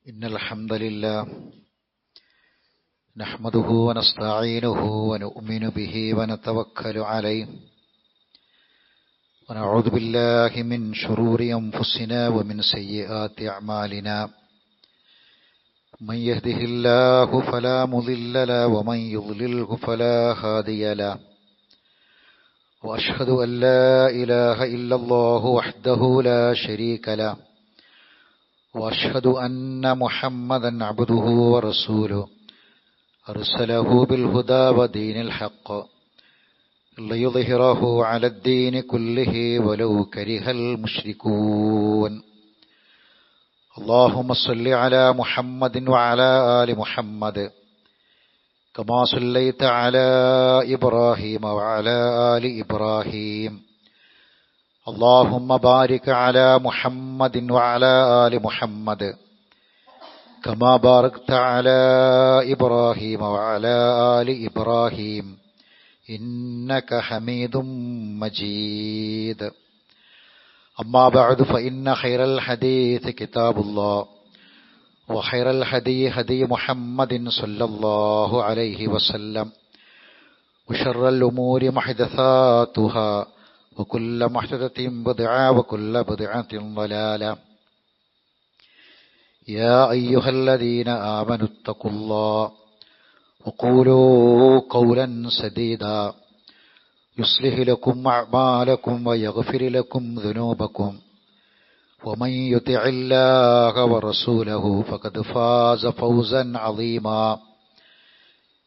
إن الحمد لله نحمده ونستعينه ونؤمن به ونتوكل عليه ونعوذ بالله من شرور أنفسنا ومن سيئات أعمالنا من يهده الله فلا مضل له ومن يضلله فلا هادي له وأشهد أن لا إله إلا الله وحده لا شريك له وأشهد أن محمدا عبده ورسوله أرسله بالهدى ودين الحق ليظهره على الدين كله ولو كره المشركون اللهم صل على محمد وعلى آل محمد كما صليت على إبراهيم وعلى آل إبراهيم اللهم بارك على محمد وعلى آل محمد كما باركت على إبراهيم وعلى آل إبراهيم إنك حميد مجيد أما بعد فإن خير الحديث كتاب الله وخير الهدي هدي محمد صلى الله عليه وسلم وشر الأمور محدثاتها وكل محدثة بدعة وكل بدعة ضلالة يا أيها الذين آمنوا اتقوا الله وقولوا قولا سديدا يصلح لكم أعمالكم ويغفر لكم ذنوبكم ومن يطع الله ورسوله فقد فاز فوزا عظيما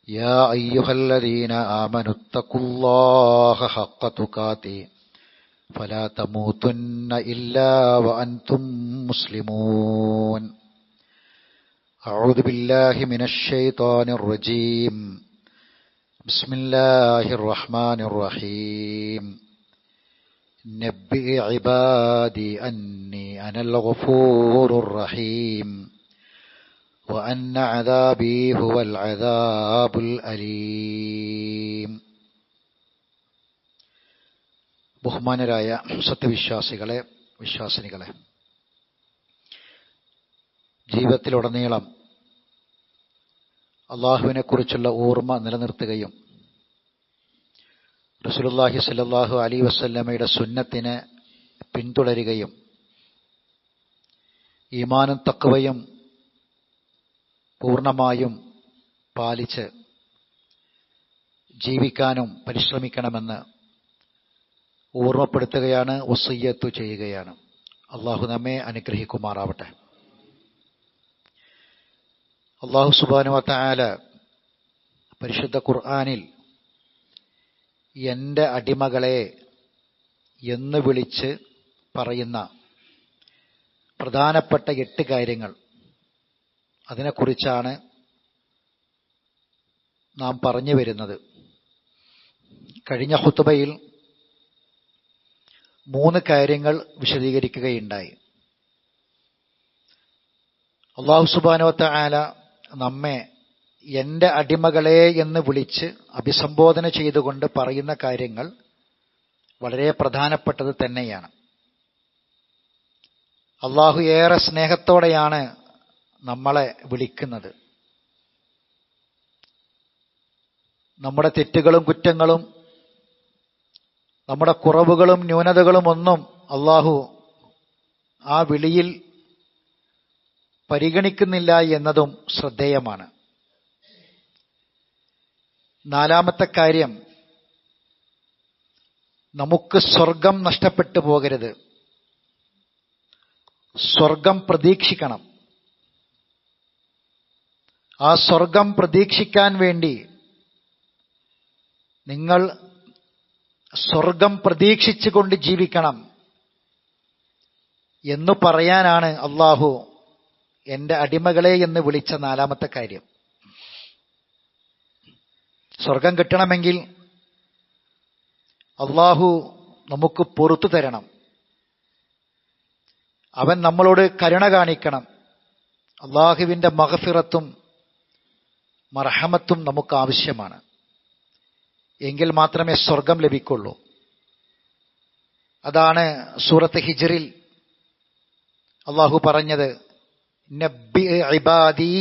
يا أيها الذين آمنوا اتقوا الله حق تقاته فلا تموتن إلا وأنتم مسلمون أعوذ بالله من الشيطان الرجيم بسم الله الرحمن الرحيم نبئ عبادي أني أنا الغفور الرحيم وأن عذابي هو العذاب الأليم. ബഹുമാനരായ സത്യവിശ്വാസികളെ, വിശ്വാസിനികളെ, ജീവിതത്തിലുടനീളം അള്ളാഹുവിനെക്കുറിച്ചുള്ള ഓർമ്മ നിലനിർത്തുകയും റസൂലുള്ളാഹി സ്വല്ലല്ലാഹു അലൈഹി വസല്ലമയുടെ സുന്നത്തിനെ പിന്തുടരുകയും ഈമാനും തഖ്വയും പൂർണ്ണമായും പാലിച്ച് ജീവിക്കാനും പരിശ്രമിക്കണമെന്ന് ഓർമ്മപ്പെടുത്തുകയാണ്, വസിയ്യത്ത് ചെയ്യുകയാണ്. അള്ളാഹു നമ്മെ അനുഗ്രഹിക്കുമാറാവട്ടെ. അള്ളാഹു സുബ്ഹാനഹു വ തആല പരിശുദ്ധ ഖുർആനിൽ എൻ്റെ അടിമകളെ എന്ന് വിളിച്ച് പറയുന്ന പ്രധാനപ്പെട്ട 8 കാര്യങ്ങൾ, അതിനെക്കുറിച്ചാണ് നാം പറഞ്ഞു വരുന്നത്. കഴിഞ്ഞ ഖുതുബയിൽ 3 കാര്യങ്ങൾ വിശദീകരിക്കുകയുണ്ടായി. അല്ലാഹു സുബ്ഹാനഹു വ തആല നമ്മെ എൻ്റെ അടിമകളെ എന്ന് വിളിച്ച് അഭിസംബോധന ചെയ്തുകൊണ്ട് പറയുന്ന കാര്യങ്ങൾ വളരെ പ്രധാനപ്പെട്ടത് തന്നെയാണ്. അല്ലാഹു ഏറെ സ്നേഹത്തോടെയാണ് നമ്മളെ വിളിക്കുന്നത്. നമ്മുടെ തെറ്റുകളും കുറ്റങ്ങളും നമ്മുടെ കുറവുകളും ന്യൂനതകളും ഒന്നും അല്ലാഹു ആ വിളിയിൽ പരിഗണിക്കുന്നില്ല എന്നതും ശ്രദ്ധേയമാണ്. 4ാമത്തെ കാര്യം, നമുക്ക് സ്വർഗം നഷ്ടപ്പെട്ടു പോകരുത്. സ്വർഗം പ്രതീക്ഷിക്കണം. ആ സ്വർഗം പ്രതീക്ഷിക്കാൻ വേണ്ടി നിങ്ങൾ സ്വർഗം പ്രതീക്ഷിച്ചുകൊണ്ട് ജീവിക്കണം എന്നു പറയാനാണ് അല്ലാഹു എൻ്റെ അടിമകളെ എന്ന് വിളിച്ച 4ാമത്തെ കാര്യം. സ്വർഗം കിട്ടണമെങ്കിൽ അല്ലാഹു നമുക്ക് പൊറുത്തു തരണം. അവൻ നമ്മളോട് കരുണ കാണിക്കണം. അല്ലാഹുവിൻ്റെ മഗ്ഫിറത്തും മർഹമത്തും നമുക്ക് ആവശ്യമാണ്. എങ്കിൽ മാത്രമേ സ്വർഗം ലഭിക്കുള്ളൂ. അതാണ് സൂറത്ത് ഹിജ്റിൽ അള്ളാഹു പറഞ്ഞത്, നബ്ബി ഇബാദി,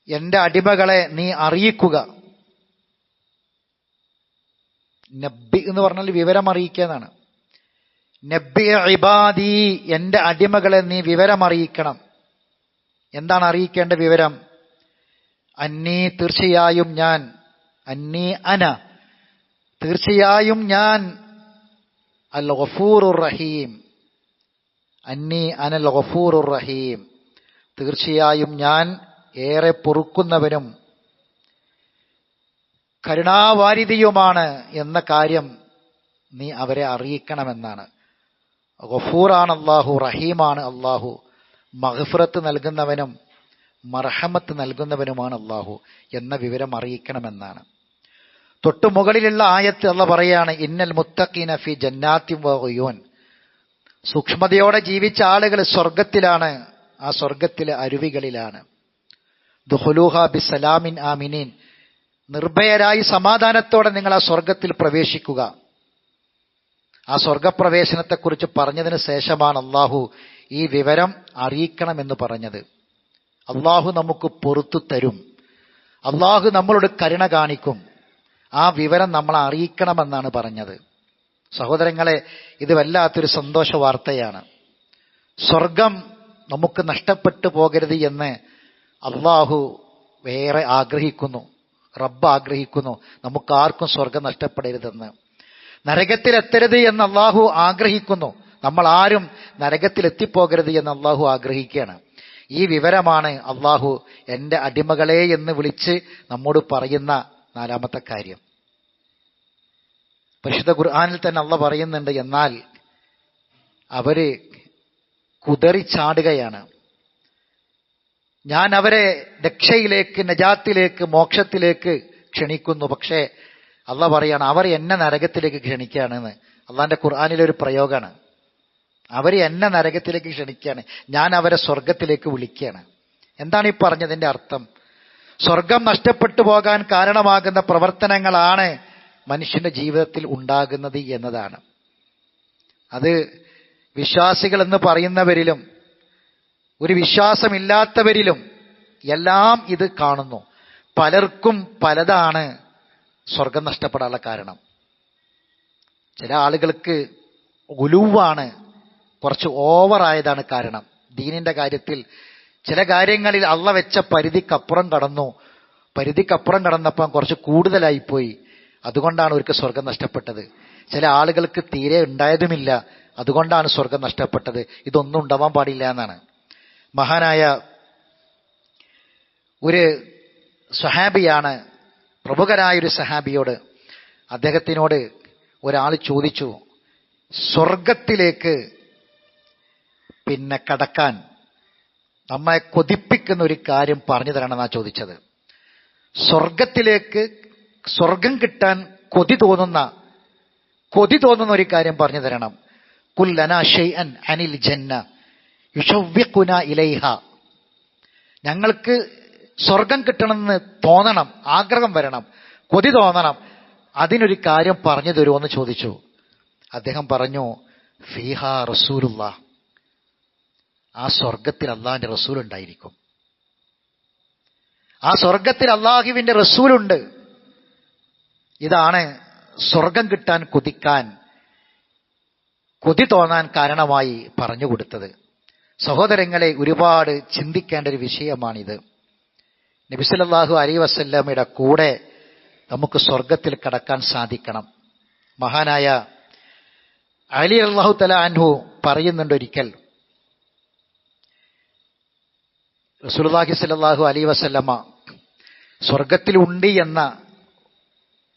എന്റെ അടിമകളെ നീ അറിയിക്കുക. നബ്ബി എന്ന് പറഞ്ഞാൽ വിവരം അറിയിക്കുക എന്നാണ്. നബ്ബി ഇബാദി, എന്റെ അടിമകളെ നീ വിവരം അറിയിക്കണം. എന്താണ് അറിയിക്കേണ്ട വിവരം? അന്നീ, തീർച്ചയായും ഞാൻ, അന്നീ അന, തീർച്ചയായും ഞാൻ, അൽ ഗഫൂറുർ റഹീം, അന്നീ അനൽ ഗഫൂറുർ റഹീം, തീർച്ചയായും ഞാൻ ഏറെ പൊറുക്കുന്നവനും കരുണാവാരിധിയുമാണ് എന്ന കാര്യം നീ അവരെ അറിയിക്കണമെന്നാണ്. ഗഫൂറാണ് അല്ലാഹു, റഹീമാണ് അല്ലാഹു, മഗ്ഫിറത്ത് നൽകുന്നവനും മർഹമത്ത് നൽകുന്നവനുമാണ് അല്ലാഹു എന്ന വിവരം അറിയിക്കണമെന്നാണ്. തൊട്ടു മുകളിലുള്ള ആയത്ത് അല്ലാഹു പറയാണ്, ഇന്നൽ മുത്തഖീന ഫി ജന്നാത്തിൻ വ ഉയൂൻ, സൂക്ഷ്മതയോടെ ജീവിച്ച ആളുകൾ സ്വർഗത്തിലാണ്, ആ സ്വർഗത്തിലെ അരുവികളിലാണ്. ദുഖുലൂഹ ബിസലാമിൻ ആമിനീൻ, നിർഭയരായി സമാധാനത്തോടെ നിങ്ങൾ ആ സ്വർഗത്തിൽ പ്രവേശിക്കുക. ആ സ്വർഗപ്രവേശനത്തെക്കുറിച്ച് പറഞ്ഞതിന് ശേഷമാണ് അള്ളാഹു ഈ വിവരം അറിയിക്കണമെന്ന് പറഞ്ഞത്. അള്ളാഹു നമുക്ക് പൊറുത്തു തരും, അള്ളാഹു നമ്മളോട് കരുണ കാണിക്കും, ആ വിവരം നമ്മളെ അറിയിക്കണമെന്നാണ് പറഞ്ഞത്. സഹോദരങ്ങളെ, ഇത് വല്ലാത്തൊരു സന്തോഷ വാർത്തയാണ്. സ്വർഗം നമുക്ക് നഷ്ടപ്പെട്ടു പോകരുത് എന്ന് അള്ളാഹു വേറെ ആഗ്രഹിക്കുന്നു, റബ്ബ് ആഗ്രഹിക്കുന്നു. നമുക്കാർക്കും സ്വർഗം നഷ്ടപ്പെടരുതെന്ന്, നരകത്തിലെത്തരുത് എന്ന് അള്ളാഹു ആഗ്രഹിക്കുന്നു. നമ്മൾ ആരും നരകത്തിലെത്തിപ്പോകരുത് എന്ന് അള്ളാഹു ആഗ്രഹിക്കുകയാണ്. ഈ വിവരമാണ് അള്ളാഹു എൻ്റെ അടിമകളെ എന്ന് വിളിച്ച് നമ്മോട് പറയുന്ന നാലാമത്തെ കാര്യം. പരിശുദ്ധ ഖുർആനിൽ തന്നെ അള്ളാഹ് പറയുന്നുണ്ട്, എന്നാൽ അവര് കുതറിച്ചാടുകയാണ്. ഞാൻ അവരെ രക്ഷയിലേക്ക്, നജാത്തിലേക്ക്, മോക്ഷത്തിലേക്ക് ക്ഷണിക്കുന്നു. പക്ഷേ അള്ളാഹ് പറയാണ്, അവർ എന്നെ നരകത്തിലേക്ക് ക്ഷണിക്കുകയാണെന്ന്. അള്ളാഹിന്റെ ഖുർആനിലൊരു പ്രയോഗമാണ്. അവർ എന്നെ നരകത്തിലേക്ക് ക്ഷണിക്കുകയാണ്, ഞാൻ അവരെ സ്വർഗത്തിലേക്ക് വിളിക്കുകയാണ്. എന്താണ് ഈ പറഞ്ഞതിന്റെ അർത്ഥം? സ്വർഗം നഷ്ടപ്പെട്ടു പോകാൻ കാരണമാകുന്ന പ്രവർത്തനങ്ങളാണ് മനുഷ്യന്റെ ജീവിതത്തിൽ ഉണ്ടാകുന്നത് എന്നതാണ്. അത് വിശ്വാസികൾ എന്ന് പറയുന്നവരിലും ഒരു വിശ്വാസമില്ലാത്തവരിലും എല്ലാം ഇത് കാണുന്നു. പലർക്കും പലതാണ് സ്വർഗം നഷ്ടപ്പെടാനുള്ള കാരണം. ചില ആളുകൾക്ക് ഉലുവാണ്, കുറച്ച് ഓവറായതാണ് കാരണം. ദീനിന്റെ കാര്യത്തിൽ ചില കാര്യങ്ങളിൽ അള്ളാഹ് വെച്ച പരിധിക്കപ്പുറം കടന്നു. പരിധിക്കപ്പുറം കടന്നപ്പം കുറച്ച് കൂടുതലായിപ്പോയി, അതുകൊണ്ടാണ് അവർക്ക് സ്വർഗം നഷ്ടപ്പെട്ടത്. ചില ആളുകൾക്ക് തീരെ ഉണ്ടായതുമില്ല, അതുകൊണ്ടാണ് സ്വർഗം നഷ്ടപ്പെട്ടത്. ഇതൊന്നും ഉണ്ടാവാൻ പാടില്ല എന്നാണ്. മഹാനായ ഒരു സഹാബിയാണ്, പ്രമുഖനായൊരു സഹാബിയോട്, അദ്ദേഹത്തിനോട് ഒരാൾ ചോദിച്ചു, സ്വർഗത്തിലേക്ക് കടക്കാൻ നമ്മെ കൊതിപ്പിക്കുന്ന ഒരു കാര്യം പറഞ്ഞു തരണമെന്നാ ചോദിച്ചത്. സ്വർഗത്തിലേക്ക്, സ്വർഗം കിട്ടാൻ കൊതി തോന്നുന്ന ഒരു കാര്യം പറഞ്ഞു തരണം. കുൽ ലനാ ഷൈഅൻ അനിൽ ജന്ന യുശവ്വിഖുനാ ഇലൈഹ, ഞങ്ങൾക്ക് സ്വർഗം കിട്ടണമെന്ന് തോന്നണം, ആഗ്രഹം വരണം, കൊതി തോന്നണം, അതിനൊരു കാര്യം പറഞ്ഞു തരുമോ എന്ന് ചോദിച്ചു. അദ്ദേഹം പറഞ്ഞു, ഫീഹാ റസൂലുള്ളാഹ്, ആ സ്വർഗത്തിൽ അള്ളാഹിന്റെ റസൂൽ ഉണ്ടായിരിക്കും. ആ സ്വർഗത്തിൽ അള്ളാഹുവിന്റെ റസൂലുണ്ട്. ഇതാണ് സ്വർഗം കിട്ടാൻ കൊതി തോന്നാൻ കാരണമായി പറഞ്ഞു കൊടുത്തത്. സഹോദരങ്ങളെ, ഒരുപാട് ചിന്തിക്കേണ്ട ഒരു വിഷയമാണിത്. നബി സല്ലല്ലാഹു അലൈഹി വസല്ലമയുടെ കൂടെ നമുക്ക് സ്വർഗത്തിൽ കടക്കാൻ സാധിക്കണം. മഹാനായ അലി റളിയല്ലാഹു തആല അൻഹു പറയുന്നുണ്ട്, ഒരിക്കൽ റസൂലുള്ളാഹി സ്വല്ലല്ലാഹു അലൈഹി വസല്ലമ സ്വർഗത്തിലുണ്ട് എന്ന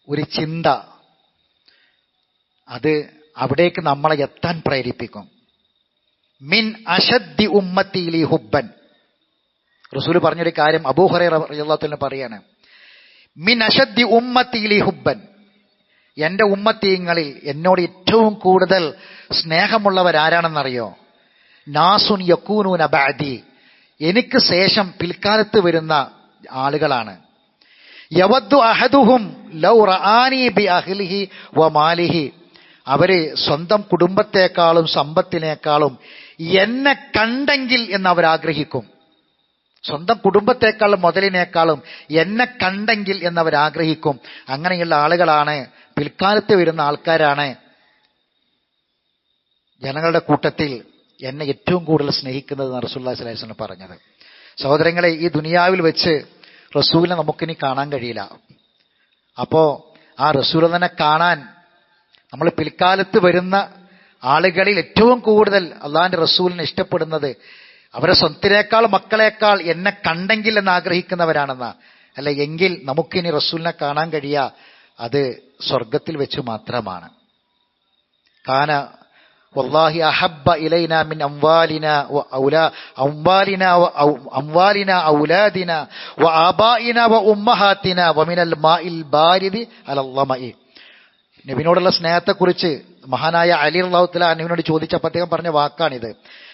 ഒരു ചിന്ത, അത് അവിടേക്ക് നമ്മളെ എത്താൻ പ്രേരിപ്പിക്കും. മിൻ അശദ്ദി ഉമ്മത്തി ലി ഹുബ്ബൻ, റസൂൽ പറഞ്ഞൊരു കാര്യം അബൂ ഹുറൈറ റളിയല്ലാഹു തആല പറയാണ്, മിൻ അശദ്ദി ഉമ്മത്തി ലി ഹുബ്ബൻ, എന്റെ ഉമ്മത്തീങ്ങളിൽ എന്നോട് ഏറ്റവും കൂടുതൽ സ്നേഹമുള്ളവരാരാണെന്നറിയോ? നാസുൻ യകൂനൂന ബഅദി, എനിക്ക് ശേഷം പിൽക്കാലത്ത് വരുന്ന ആളുകളാണ്. യവദ്ദു അഹദുഹും ലൗ റആനി ബി അഹ്ലിഹി വ മാലിഹി, അവര് സ്വന്തം കുടുംബത്തെക്കാളും സമ്പത്തിനേക്കാളും എന്നെ കണ്ടെങ്കിൽ എന്ന് അവരാഗ്രഹിക്കും. സ്വന്തം കുടുംബത്തെക്കാളും മുതലിനേക്കാളും എന്നെ കണ്ടെങ്കിൽ എന്നവരാഗ്രഹിക്കും. അങ്ങനെയുള്ള ആളുകളാണ്, പിൽക്കാലത്ത് വരുന്ന ആൾക്കാരാണ് ജനങ്ങളുടെ കൂട്ടത്തിൽ എന്നെ ഏറ്റവും കൂടുതൽ സ്നേഹിക്കുന്നത് റസൂലുള്ളാഹി സ്വല്ലല്ലാഹു അലൈഹി വസല്ലം പറഞ്ഞത്. സഹോദരങ്ങളെ, ഈ ദുനിയാവിൽ വെച്ച് റസൂലിനെ നമുക്കിനി കാണാൻ കഴിയില്ല. അപ്പോ ആ റസൂലിനെ കാണാൻ നമ്മൾ പിൽക്കാലത്ത് വരുന്ന ആളുകളിൽ ഏറ്റവും കൂടുതൽ അള്ളാഹിന്റെ റസൂലിനെ ഇഷ്ടപ്പെടുന്നത് അവരെ സ്വത്തിനേക്കാൾ മക്കളെക്കാൾ എന്നെ കണ്ടെങ്കിൽ എന്ന് ആഗ്രഹിക്കുന്നവരാണെന്ന. അല്ല എങ്കിൽ നമുക്കിനി റസൂലിനെ കാണാൻ കഴിയുക അത് സ്വർഗത്തിൽ വെച്ച് മാത്രമാണ്. കാന വല്ലാഹി അഹബ്ബ ഇലൈനാ മിൻ അംവാലിനാ ഔലാദിനാ വആബാഇനാ വഉമ്മഹാത്തിനാ വമിനൽ മാഇൽ ബാരിദി അലൽ ളമഇ. നബിയോടുള്ള സ്നേഹത്തെക്കുറിച്ച് മഹാനായ അലി റളിയല്ലാഹു തആല അൻഹുവിനോട് ചോദിച്ചപ്പോൾ അദ്ദേഹം പറഞ്ഞ വാക്കാണിത്.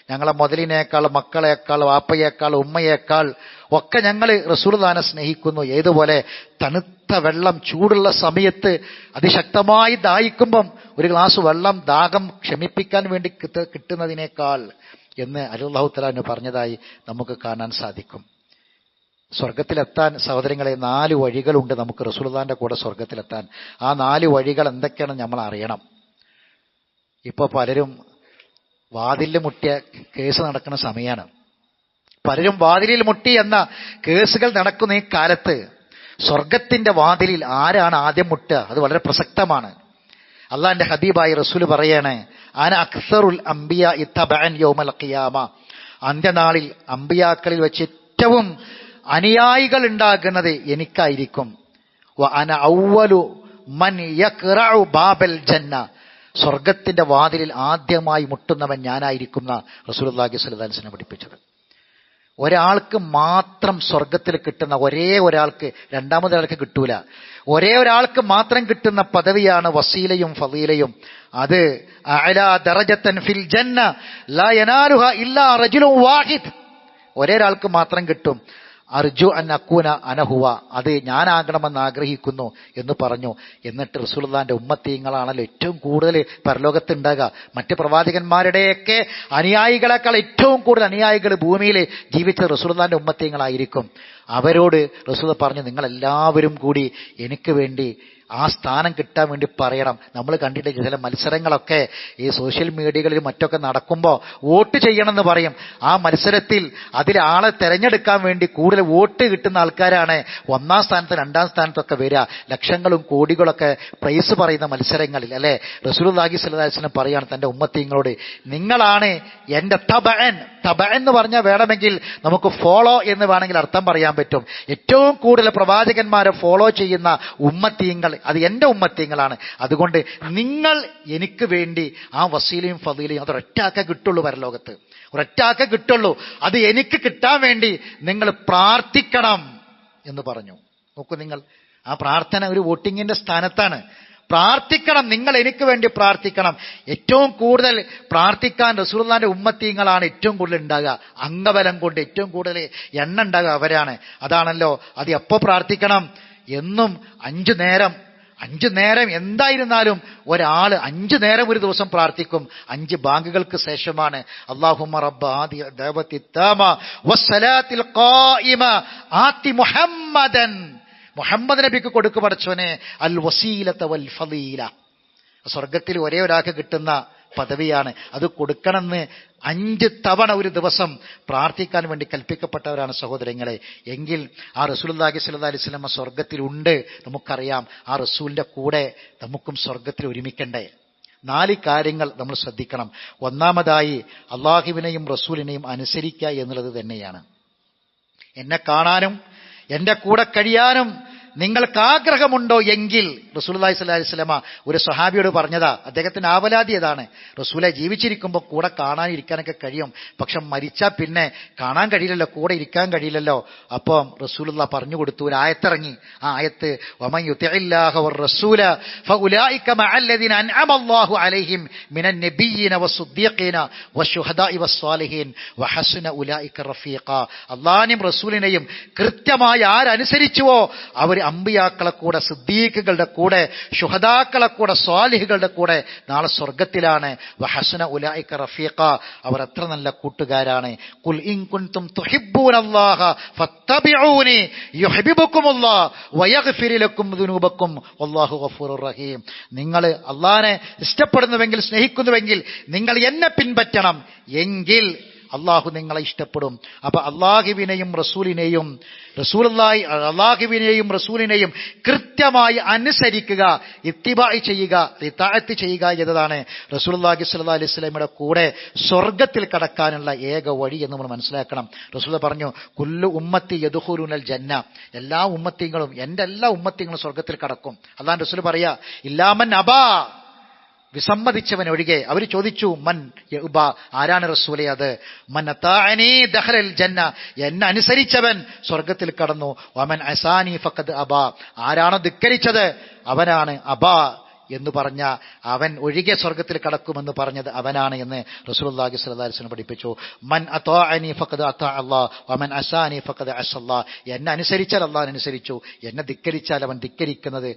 ഞങ്ങളെ മുതലിനേക്കാൾ, മക്കളെക്കാൾ, വാപ്പയേക്കാൾ, ഉമ്മയേക്കാൾ ഒക്കെ ഞങ്ങൾ റസൂലുള്ളാഹിനെ സ്നേഹിക്കുന്നു. ഏതുപോലെ തണുത്ത വെള്ളം ചൂടുള്ള സമയത്ത് അതിശക്തമായി ദാഹിക്കുമ്പം ഒരു ഗ്ലാസ് വെള്ളം ദാഹം ക്ഷമിപ്പിക്കാൻ വേണ്ടി കിട്ടുന്നതിനേക്കാൾ എന്ന് അലി റളിയല്ലാഹു തആല പറഞ്ഞതായി നമുക്ക് കാണാൻ സാധിക്കും. സ്വർഗത്തിലെത്താൻ സഹോദരങ്ങളെ 4 വഴികളുണ്ട് നമുക്ക് റസൂലുള്ളാഹിന്റെ കൂടെ സ്വർഗത്തിലെത്താൻ. ആ 4 വഴികൾ എന്തൊക്കെയാണെന്ന് നമ്മൾ അറിയണം. ഇപ്പൊ പലരും വാതിലിൽ മുട്ടിയ കേസ് നടക്കുന്ന സമയമാണ്. പലരും വാതിലിൽ മുട്ടി എന്ന കേസുകൾ നടക്കുന്ന ഈ കാലത്ത് സ്വർഗത്തിന്റെ വാതിലിൽ ആരാണ് ആദ്യം മുട്ടുക? അത് വളരെ പ്രസക്തമാണ്. അള്ളാഹിന്റെ ഹബീബായി റസൂൽ പറയാണ്, അന അക്സറുൽ അംബിയാ ഇത്തബഅൻ യൗമൽ ഖിയാമ. അന്ത്യനാളിൽ അംബിയാക്കളിൽ വെച്ച് ഏറ്റവും അനുയായികൾ ഉണ്ടാകുന്നത് എനിക്കായിരിക്കും. വ അന അവ്വലു മൻ യഖ്റഉ ബാബൽ ജന്ന. സ്വർഗത്തിന്റെ വാതിലിൽ ആദ്യമായി മുട്ടുന്നവൻ ഞാനായിരിക്കുന്ന റസൂലുള്ളാഹി സ്വല്ലല്ലാഹു അലൈഹി വസല്ലം പഠിപ്പിച്ചത്. ഒരാൾക്ക് മാത്രം സ്വർഗത്തിൽ കിട്ടുന്ന, ഒരേ ഒരാൾക്ക്, രണ്ടാമതൊരാൾക്ക് കിട്ടൂല, ഒരേ ഒരാൾക്ക് മാത്രം കിട്ടുന്ന പദവിയാണ് വസീലയും ഫളീലയും. അത് അഅലാ ദറജത്തൻ ഫിൽ ജന്ന ലാ യനാലുഹാ ഇല്ലാ റജുലുൻ വാഹിദ്. ഒരേ ഒരാൾക്ക് മാത്രം കിട്ടും. അർജു അൻ അക്കൂന അനഹുവ. അത് ഞാനാകണമെന്ന് ആഗ്രഹിക്കുന്നു എന്ന് പറഞ്ഞു. എന്നിട്ട് റസൂലുള്ളാഹിന്റെ ഉമ്മത്തീങ്ങളാണല്ലോ ഏറ്റവും കൂടുതൽ പരലോകത്ത് ഉണ്ടാകുക. മറ്റ് പ്രവാചകന്മാരുടെയൊക്കെ അനുയായികളെക്കാൾ ഏറ്റവും കൂടുതൽ അനുയായികൾ ഭൂമിയിൽ ജീവിച്ച റസൂലുള്ളാഹിന്റെ ഉമ്മത്തീങ്ങളായിരിക്കും. അവരോട് റസൂൽ പറഞ്ഞു, നിങ്ങളെല്ലാവരും കൂടി എനിക്ക് വേണ്ടി ആ സ്ഥാനം കിട്ടാൻ വേണ്ടി പറയണം. നമ്മൾ കണ്ടിട്ട് ചില മത്സരങ്ങളൊക്കെ ഈ സോഷ്യൽ മീഡിയകളിൽ മറ്റൊക്കെ നടക്കുമ്പോൾ വോട്ട് ചെയ്യണമെന്ന് പറയും. ആ മത്സരത്തിൽ അതിലാളെ തെരഞ്ഞെടുക്കാൻ വേണ്ടി കൂടുതൽ വോട്ട് കിട്ടുന്ന ആൾക്കാരാണ് 1ാം സ്ഥാനത്ത് 2ാം സ്ഥാനത്തൊക്കെ വരിക. ലക്ഷങ്ങളും കോടികളൊക്കെ പ്രൈസ് പറയുന്ന മത്സരങ്ങളിൽ അല്ലെ. റസൂലുള്ളാഹി സ്വല്ലല്ലാഹു അലൈഹി വസല്ലം പറയാണ് തന്റെ ഉമ്മത്തീങ്ങളോട്, നിങ്ങളാണ് എന്റെ തബഅൻ. തബഅൻ എന്ന് പറഞ്ഞാൽ വേണമെങ്കിൽ നമുക്ക് ഫോളോ എന്ന് വേണമെങ്കിൽ അർത്ഥം പറയാൻ പറ്റും. ഏറ്റവും കൂടുതൽ പ്രവാചകന്മാരെ ഫോളോ ചെയ്യുന്ന ഉമ്മത്തീങ്ങൾ അത് എന്റെ ഉമ്മത്തീങ്ങളാണ്. അതുകൊണ്ട് നിങ്ങൾ എനിക്ക് വേണ്ടി ആ വസീലയും ഫളീലയും അതൊരൊറ്റാക്കേ കിട്ടുള്ളൂ. പരലോകത്ത് ഒരൊറ്റാക്കേ കിട്ടുള്ളൂ. അത് എനിക്ക് കിട്ടാൻ വേണ്ടി നിങ്ങൾ പ്രാർത്ഥിക്കണം എന്ന് പറഞ്ഞു. നോക്കൂ, നിങ്ങൾ ആ പ്രാർത്ഥന ഒരു വോട്ടിങ്ങിന്റെ സ്ഥാനത്താണ്. പ്രാർത്ഥിക്കണം, നിങ്ങൾ എനിക്ക് വേണ്ടി പ്രാർത്ഥിക്കണം. ഏറ്റവും കൂടുതൽ പ്രാർത്ഥിക്കാൻ റസൂലുള്ളാഹിന്റെ ഉമ്മത്തീങ്ങളാണ് ഏറ്റവും കൂടുതൽ ഉണ്ടാകുക. അംഗബലം കൊണ്ട് ഏറ്റവും കൂടുതൽ എണ്ണ ഉണ്ടാകുക അവരാണ്. അതാണല്ലോ അത് എപ്പോ പ്രാർത്ഥിക്കണം? എന്നും 5 നേരം എന്തായിരുന്നാലും ഒരാൾ 5 നേരം ഒരു ദിവസം പ്രാർത്ഥിക്കും. 5 ബാങ്കുകൾക്ക് ശേഷമാണ് അല്ലാഹുമ്മ റബ്ബ ആദി ദഅവത്തി താമ വസ്സലാത്തിൽ ഖായിമ ആതി മുഹമ്മദൻ. മുഹമ്മദ് നബിക്ക് കൊടുക്കു പടച്ചോനെ അൽ വസീലത വൽ ഫളീല. സ്വർഗത്തിൽ ഒരേ ഒരാൾക്ക് കിട്ടുന്ന പദവിയാണ്. അത് കൊടുക്കണമെന്ന് 5 തവണ ഒരു ദിവസം പ്രാർത്ഥിക്കാൻ വേണ്ടി കൽപ്പിക്കപ്പെട്ടവരാണ് സഹോദരങ്ങളെ. എങ്കിൽ ആ റസൂലുള്ളാഹി സ്വല്ലല്ലാഹു അലൈഹി വസല്ലം സ്വർഗത്തിലുണ്ട്, നമുക്കറിയാം. ആ റസൂലിന്റെ കൂടെ നമുക്കും സ്വർഗത്തിൽ ഒരുമിക്കണ്ടേ? 4 കാര്യങ്ങൾ നമ്മൾ ശ്രദ്ധിക്കണം. ഒന്നാമതായി അള്ളാഹുവിനെയും റസൂലിനെയും അനുസരിക്കുക എന്നുള്ളത് തന്നെയാണ്. എന്നെ കാണാനും എന്റെ കൂടെ കഴിയാനും നിങ്ങൾക്ക് ആഗ്രഹമുണ്ടോ എങ്കിൽ, റസൂലുള്ളാഹി സ്വല്ലല്ലാഹു അലൈഹി വസല്ലമ ഒരു സ്വഹാബിയോട് പറഞ്ഞതാ. അദ്ദേഹത്തിന് ആവലാതി അതാണ്, റസൂലെ ജീവിച്ചിരിക്കുമ്പോൾ കൂടെ കാണാനിരിക്കാനൊക്കെ കഴിയും, പക്ഷെ മരിച്ചാൽ പിന്നെ കാണാൻ കഴിയില്ലല്ലോ, കൂടെ ഇരിക്കാൻ കഴിയില്ലല്ലോ. അപ്പം റസൂലുള്ളാഹി പറഞ്ഞു കൊടുത്തു, ഒരു ആയത്തിറങ്ങി. ആ ആയത്ത് വമൻ യുതിഇല്ലാഹ വറസൂല ഫഉലൈക മഅല്ലദീന അൻഅമല്ലാഹു അലൈഹിം മിനൻ നബിയ്യിന വസ്സുദ്ദീഖീന വശുഹദാഇ വസ്സാലിഹീൻ വഹസന ഉലൈക റഫീഖ. അല്ലാഹുവിനെയും റസൂലിനെയും കൃത്യമായി ആരനുസരിച്ചുവോ അവർ അമ്പിയാക്കളെ കൂടെ, സിദ്ദീഖുകളുടെ കൂടെ, ശുഹദാക്കളെ കൂടെ, സ്വാലിഹുകളുടെ കൂടെ നാളെ സ്വർഗത്തിലാണ്. വഹസന ഉലൈക റഫീഖ, അവർ എത്ര നല്ല കൂട്ടുകാരാണ്. ഖുൽ ഇൻ കുൻതും തുഹിബ്ബൂനല്ലാഹ ഫത്തബിഊനി യുഹിബ്ബുകുമുല്ലാഹ് വയഗ്ഫിർ ലക്കും ദുനൂബക്കും വല്ലാഹു ഗഫൂറുർ റഹീം. നിങ്ങൾ അല്ലാഹനെ ഇഷ്ടപ്പെടുന്നുവെങ്കിൽ, സ്നേഹിക്കുന്നുവെങ്കിൽ നിങ്ങൾ എന്നെ പിൻപറ്റണം, എങ്കിൽ അള്ളാഹു നിങ്ങളെ ഇഷ്ടപ്പെടും. അപ്പൊ അള്ളാഹുവിനെയും റസൂലിനെയും കൃത്യമായി അനുസരിക്കുക, ഇത്തിബാഇ ചെയ്യുക, ഇതാഅത്ത് ചെയ്യുക എന്നതാണ് റസൂലുള്ളാഹി സ്വല്ലല്ലാഹു അലൈഹി വസല്ലമയുടെ കൂടെ സ്വർഗത്തിൽ കടക്കാനുള്ള ഏക വഴി എന്ന് നമ്മൾ മനസ്സിലാക്കണം. റസൂൽ പറഞ്ഞു, കുല്ലു ഉമ്മത്തി യദ്ഖുലൂനൽ ജന്ന, എല്ലാ ഉമ്മത്തികളും, എൻ്റെ എല്ലാ ഉമ്മത്തികളും സ്വർഗത്തിൽ കടക്കും. അല്ലാഹു റസൂൽ പറയാ, ഇല്ലാമൻ അബാ, വിസമ്മതിച്ചവൻ ഒഴികെ. അവർ ചോദിച്ചു, മൻ യഅബ, ആരാണ് റസൂലേ അത്? മൻ അതാഅനി ദഖലൽ ജന്ന, എന്നെ അനുസരിച്ചവൻ സ്വർഗത്തിൽ കടന്നു. വമൻ അസാനി ഫഖദ് അബ, ആരാണോ ധിക്കരിച്ചത് അവനാണ് അബ എന്ന് പറഞ്ഞ, അവൻ ഒഴികെ സ്വർഗത്തിൽ കടക്കുമെന്ന് പറഞ്ഞത് അവനാണ് എന്ന് റസൂലുള്ളാഹി സ്വല്ലല്ലാഹു അലൈഹി വസല്ലം പഠിപ്പിച്ചു. മൻ അതാഅനി ഫഖദ് അതാ അല്ലാഹ് വമൻ അസാനി ഫഖദ് അസല്ലാഹ്, എന്നെ അനുസരിച്ചാൽ അല്ലാഹുവിനെ അനുസരിച്ചു, എന്നെ ധിക്കരിച്ചാൽ അവൻ ധിക്കരിക്കുന്നത്